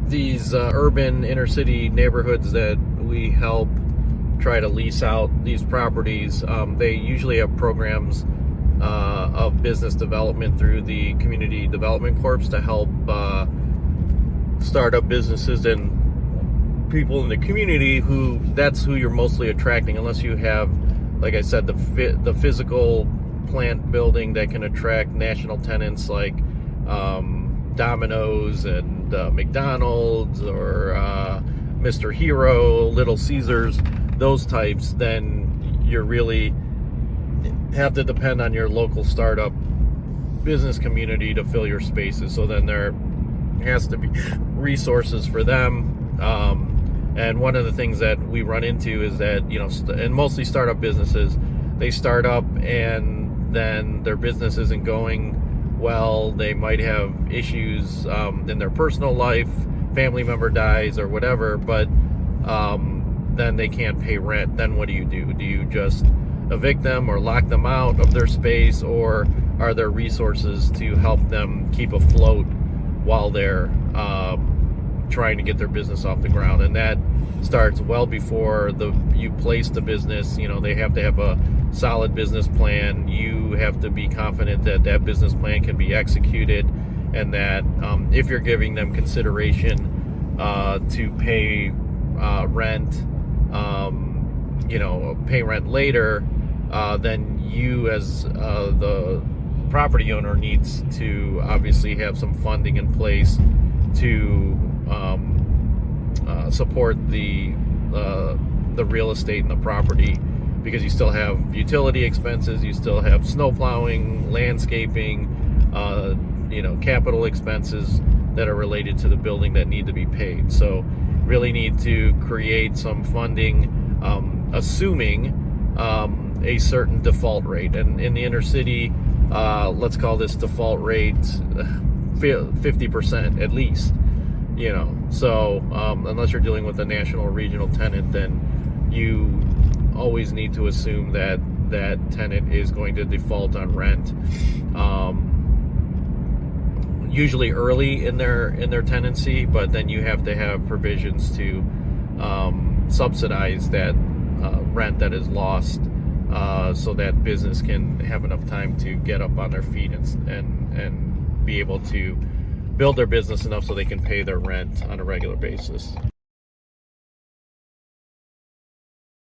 these urban inner city neighborhoods that we help try to lease out these properties, they usually have programs of business development through the Community Development Corps to help start up businesses and people in the community that's who you're mostly attracting, unless you have, like I said, the physical plant building that can attract national tenants like Domino's and McDonald's or Mr. Hero, Little Caesars, those types. Then you really have to depend on your local startup business community to fill your spaces. So then there has to be resources for them. And one of the things that we run into is that, and mostly startup businesses, they start up and then their business isn't going well. They might have issues in their personal life, family member dies or whatever, but then they can't pay rent. Then what do? Do you just evict them or lock them out of their space, or are there resources to help them keep afloat while they're trying to get their business off the ground? And that starts well before you place the business. They have to have a solid business plan. You have to be confident that that business plan can be executed, and that if you're giving them consideration to pay rent, pay rent later, then you as the property owner needs to obviously have some funding in place to support the real estate and the property, because you still have utility expenses, you still have snow plowing, landscaping, capital expenses that are related to the building that need to be paid. So really need to create some funding, assuming a certain default rate. And in the inner city, let's call this default rate 50% at least. So unless you're dealing with a national or regional tenant, then you always need to assume that that tenant is going to default on rent, usually early in their tenancy, but then you have to have provisions to subsidize that rent that is lost, so that business can have enough time to get up on their feet and be able to build their business enough so they can pay their rent on a regular basis.